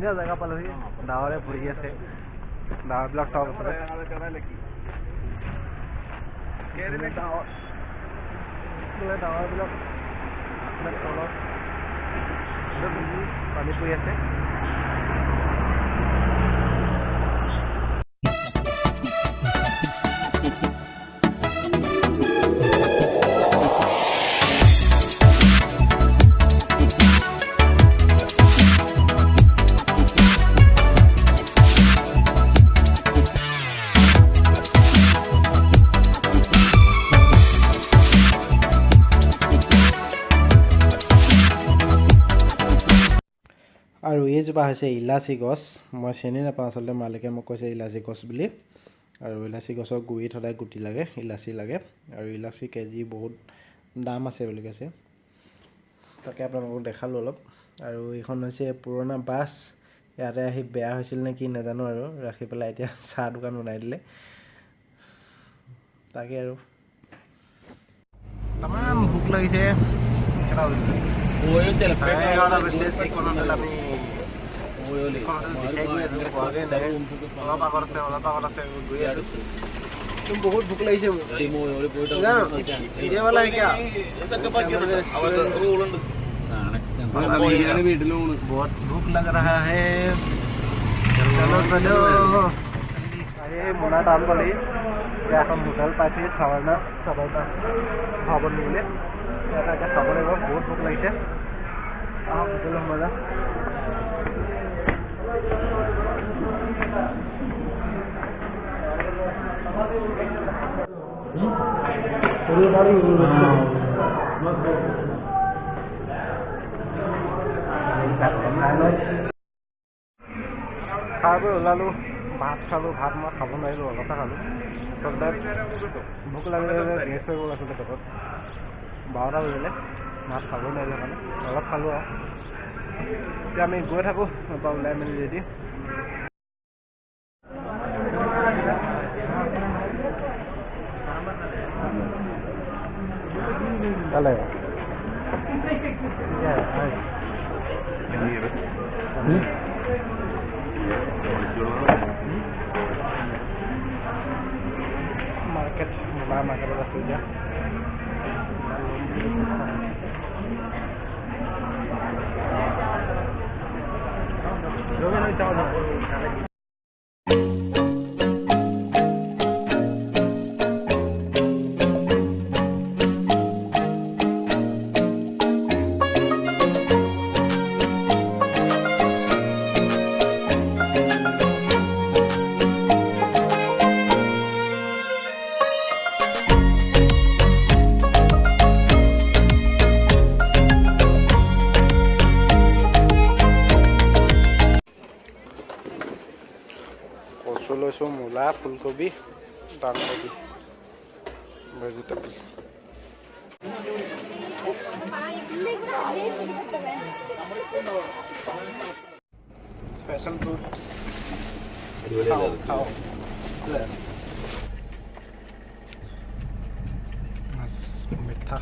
ধুনীয়া জেগা পালোহি ডাৱৰে ভৰি আছে ডাৱৰবিলাক চাওক ডাৱৰবিলাক তলত পানী পৰি আছে আৰু এইজোপা হৈছে ইলাচি গছ মই চিনি নাপাওঁ আচলতে মালিকে মোক কৈছে ইলাচি গছ বুলি আৰু ইলাচি গছৰ গুৰিত সদায় গুটি লাগে ইলাচি লাগে আৰু ইলাচি কেজি বহুত দাম আছে বুলি কৈছে তাকে আপোনালোকক দেখালোঁ অলপ আৰু এইখন হৈছে পুৰণা বাছ ইয়াতে আহি বেয়া হৈছিল নে কি নাজানো আৰু ৰাখি পেলাই এতিয়া চাহ দোকান বনাই দিলে তাকে আৰু তামাম ভোক লাগিছে बहुत भूख लगी बहुत भूख लग रहा है चलो चलो अरे मुन्नार टाउन पर होटल पासी खाना भवन मिले खाब लगे बहुत भूख लगे होटल मजा खाब ओलालो भात खालो भात मैं खाब नारिलो अलग खालो भूख लगे गेस हो गल आसलते पेटत 12টা बजिले भात खाब नारिलो कारण अलग खालो এতিয়া আমি গৈ থাকো ওলাই মেলি ready Dale. Market, market ada saja. Jangan tahu. লৈছো মূলা ফুলকবি বান্ধাকবি ভেজিটেবল पैशन फ्रूट खाओ बस मीठा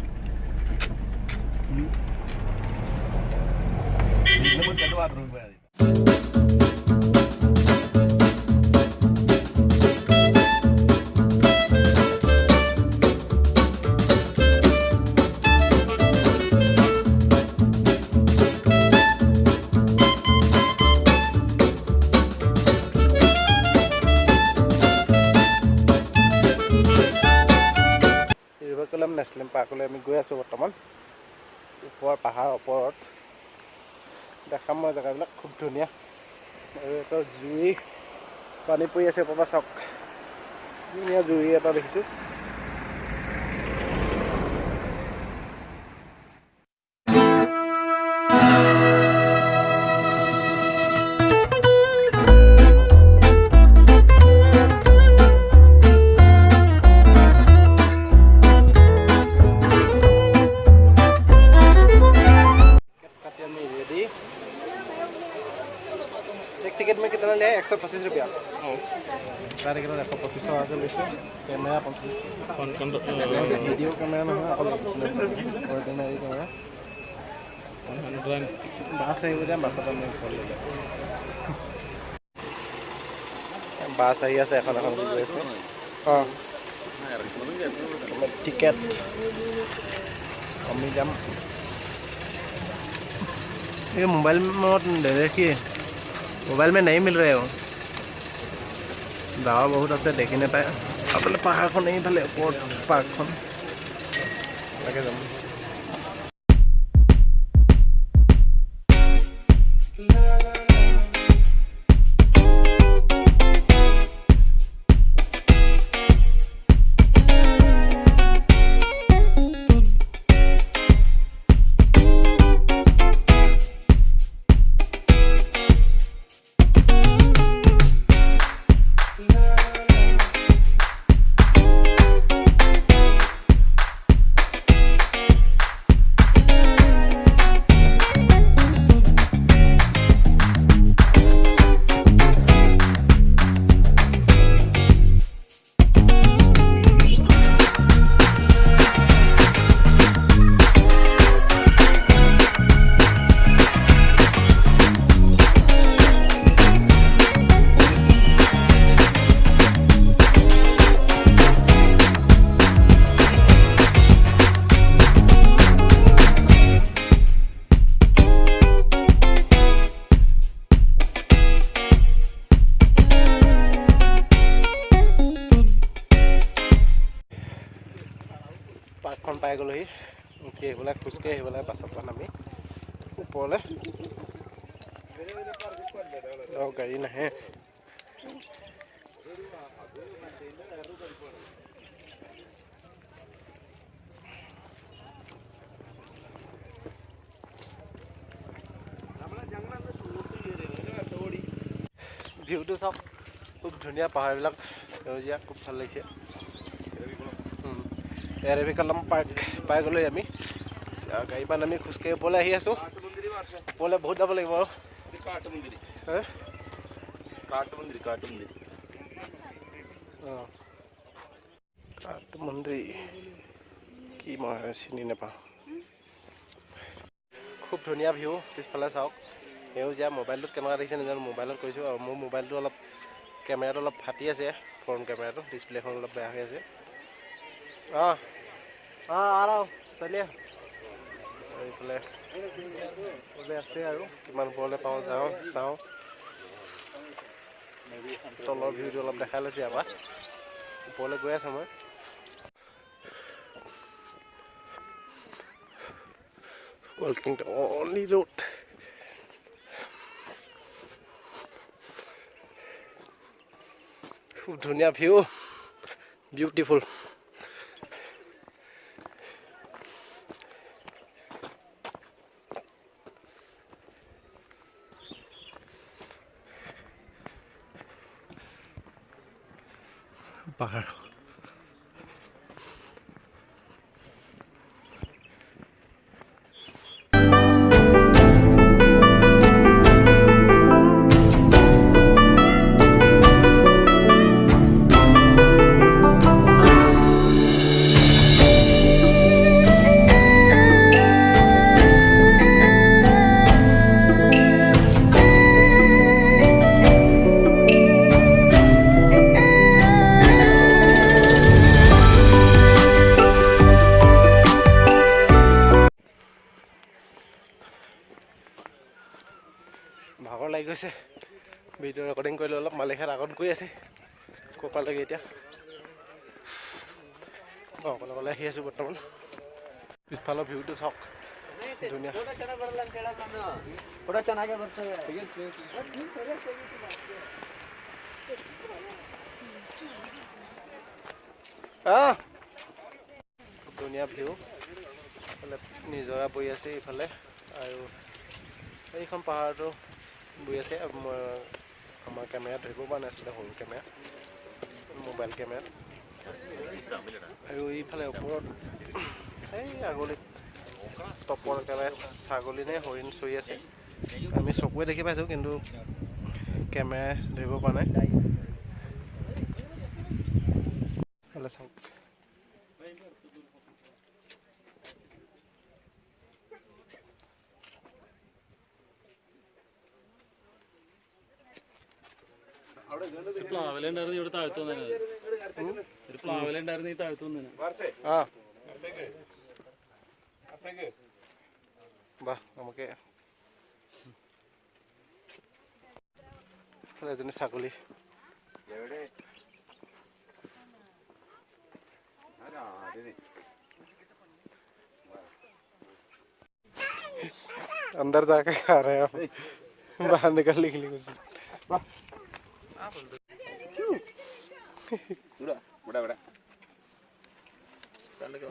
Eravikulam National Park লৈ আমি গৈ আছো বৰ্তমান ওপৰ পাহাৰ ওপৰত দেখাম মই জেগাবিলাক খুব ধুনীয়া আৰু এটা জুই পানী পৰি আছে পাপা চাওক ধুনীয়া জুই এটা দেখিছো टिकट में कितना लिया 125 रुपया सारे कितना 125 आके लेसे कैमरा 25 वीडियो कैमरा में ऑर्डिनरी कैमरा বাছ আহিব দিয়া, বাছত আমি ওপৰলৈ যাম। বাছ আহি আছে, এখন এখন গৈ আছে। অঁ टिकट আমি যাম। ये मोबाइल में देखिए, मोबाइल में नहीं मिल रहे हो। गाँव बहुत আছে দেখি নাপায়। আপোনালোকে পাহাৰখন এইফালে ওপৰত পাৰ্কখন তাকে যাম। পাৰ্কখন পাই গ'লোহি। উঠি আহিবলৈ খোজকাঢ়ি আহিবলৈ বাছত পাম আমি ওপৰলৈ। গাড়ী নাহে। ভিউটো চাওক, খুব ধুনীয়া পাহাৰবিলাক, সেউজীয়া, খুব ভাল লাগিছে। এৰাভিকুলাম পাৰ্ক পাই গ'লো আমি। গাড়ীখন আমি খোজকাঢ়ি ওপৰলৈ আহি আছোঁ। ওপৰলৈ বহুত যাব লাগিব আৰু। কাঠ মন্দিৰ কি মই চিনি নাপাওঁ। খুব ধুনীয়া ভিউ, পিছফালে চাওক সেউজীয়া। মোবাইলটোত কেনেকুৱা দেখিছে নাজানো, মোবাইলত কৈছোঁ। আৰু মোৰ মোবাইলটো অলপ কেমেৰাটো অলপ ফাটি আছে, ফ্ৰণ্ট কেমেৰাটো, ডিছপ্লেখন অলপ বেয়া হৈ আছে। অঁ অঁ আৰু চলিয়ে এইফালে আছে আৰু কিমান ওপৰলৈ পাওঁ যাওঁ চাওঁ। তলৰ ভিউটো অলপ দেখাই লৈছোঁ ইয়াৰ পৰা। ওপৰলৈ গৈ আছোঁ মই। ৱাকিং দ্য অনলি ৰোড। খুব ধুনীয়া ভিউ, বিউটিফুল। পাহাৰ ভাগৰ লাগি গৈছে। ভিডিঅ' ৰেকৰ্ডিং কৰিলে অলপ। মালিকহঁত আগত গৈ আছে ক'ৰবালৈকে এতিয়া। অকলে অকলে আহি আছোঁ বৰ্তমান। পিছফালৰ ভিউটো চাওক, ধুনীয়া। ধুনীয়া ভিউ। ইফালে নিজৰা বৈ আছে ইফালে, আৰু এইখন পাহাৰটো বৈ আছে। আমাৰ কেমেৰাত ধৰিব পৰা নাছিলে, সৰু কেমেৰা, মোবাইল কেমেৰাত। আৰু এইফালে ওপৰত এই আগলিত টপৰ একেবাৰে ছাগলী নে হৰিণ চৰি আছে। আমি চকুৱে দেখি পাইছোঁ, কিন্তু কেমেৰাই ধৰিব পৰা নাই। চাওক പ്ലാവിലുണ്ടായിരുന്നു ഇവിടെ താഴ്ത്തു ഒരു പ്ലാവിലുണ്ടായിരുന്നു ഈ താഴ്ത്തു വാ നമുക്ക് এজনী ছাগলী अंदर जाके खा रहे हैं बाहर निकलने के लिए कुछ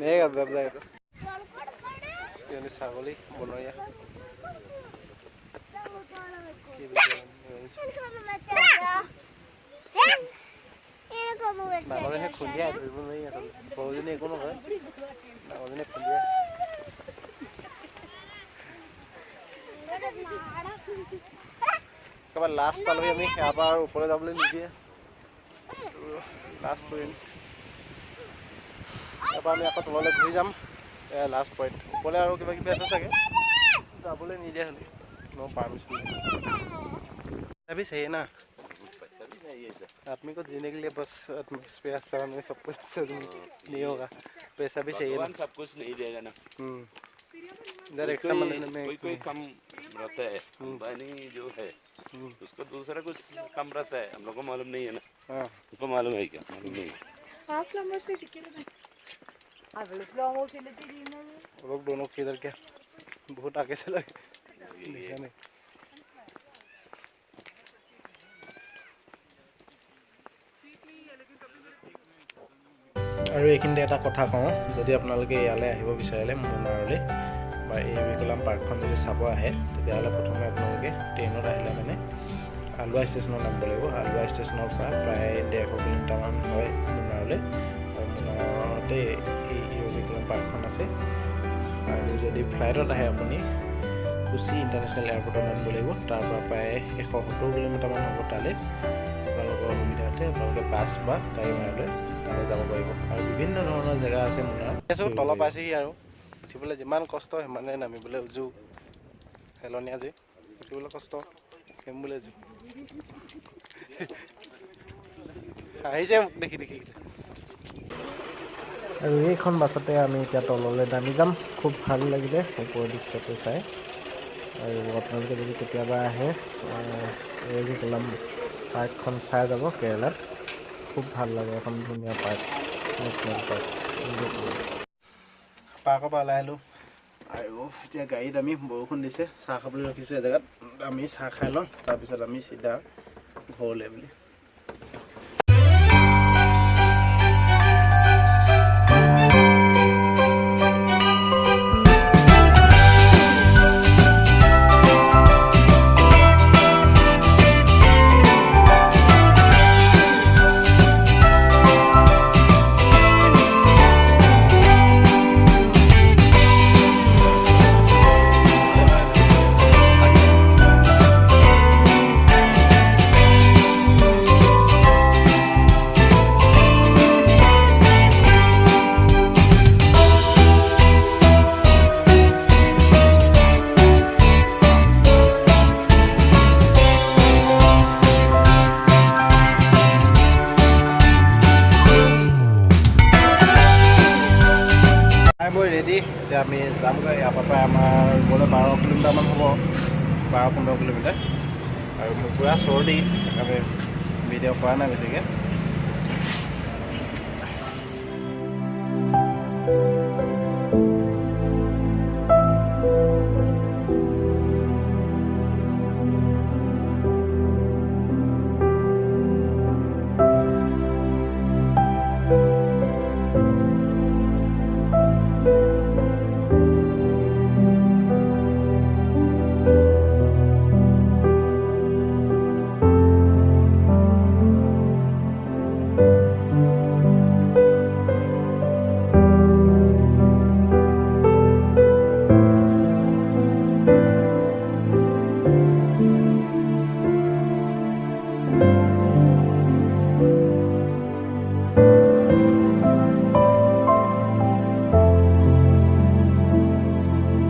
नहीं अंदर जाएगा ये ছাগলী বনৰীয়া ডাঙৰজনে খুন্দিয়া ধৰিব নোৱাৰি সৰুজনী একো নহয় ডাঙৰজনে খুন্দিয়া একেবাৰে লাষ্ট পালোহি আমি ইয়াৰ পৰা আৰু ওপৰলৈ যাবলৈ নিদিয়ে লাষ্ট পইণ্ট তাৰপৰা আমি আকৌ তললৈ ঘূৰি যাম লাষ্ট পইণ্ট ওপৰলৈ আৰু কিবা কিবি আছে চাগে যাবলৈ নিদিয়ে হ'লে নো পারमिशन अभी सही है ना पैसा भी चाहिए सर आदमी को जीने के लिए बस पैसा में सब कुछ नहीं होगा पैसा भी चाहिए भगवान सब कुछ नहीं देगा ना इधर एक सामान में कोई कम रहता है अंबानी जो है उसको दूसरा कुछ कम रहता है हम लोग को मालूम नहीं है ना उसको मालूम है क्या मालूम नहीं लोग दोनों किधर क्या बहुत आगे से लगे नहीं আৰু এইখিনিতে এটা কথা কওঁ যদি আপোনালোকে ইয়ালৈ আহিব বিচাৰিলে মুনাৰলৈ বা এৰাভিকুলাম পাৰ্কখন যদি চাব আহে তেতিয়াহ'লে প্ৰথমে আপোনালোকে ট্ৰেইনত আহিলে মানে আলুৱা ষ্টেচনত নামিব লাগিব আলুৱা ষ্টেচনৰ পৰা প্ৰায় 150 কিলোমিটাৰমান হয় মুনাৰলৈ আৰু মুনাৰতে এই এৰাভিকুলাম পাৰ্কখন আছে আৰু যদি ফ্লাইটত আহে আপুনি কুচি ইণ্টাৰনেশ্যনেল এয়াৰপৰ্টত নামিব লাগিব তাৰ পৰা প্ৰায় 170 কিলোমিটাৰমান হ'ব তালৈ আপোনালোকৰ সুবিধাৰ্থে আপোনালোকে বাছ বা গাড়ী ভাড়ালৈ তালৈ যাব পাৰিব আৰু বিভিন্ন ধৰণৰ জেগা আছে মুনাৰ তল পাইছেহি আৰু উঠিবলৈ যিমান কষ্ট সিমানে নামিবলৈ উজু হেলনীয়া যে উঠিবলৈ কষ্ট সেমবলৈ উজু আহিছে মোক দেখি দেখি আৰু এইখন বাছতে আমি এতিয়া তললৈ নামি যাম খুব ভাল লাগিলে ওপৰৰ দৃশ্যটো চাই আৰু আপোনালোকে যদি কেতিয়াবা আহে এৰাভিকুলাম পাৰ্কখন চাই যাব কেৰেলাত খুব ভাল লাগে এখন ধুনীয়া পাৰ্ক নেশ্যনেল পাৰ্ক পাৰ্কৰ পৰা ওলাই আহিলোঁ আৰু এতিয়া গাড়ীত আমি বৰষুণ দিছে চাহ খাবলৈ ৰখিছোঁ এজেগাত আমি চাহ খাই লওঁ তাৰপিছত আমি চিধা ঘৰলৈ বুলি ৰেডি এতিয়া আমি যামগৈ ইয়াৰ পৰা আমাৰ গ'লে 12 কিলোমিটাৰমান হ'ব 12-15 কিলোমিটাৰ আৰু মোৰ পূৰা চৰ্দি সেইকাৰণে ভিডিঅ' কৰা নাই বেছিকৈ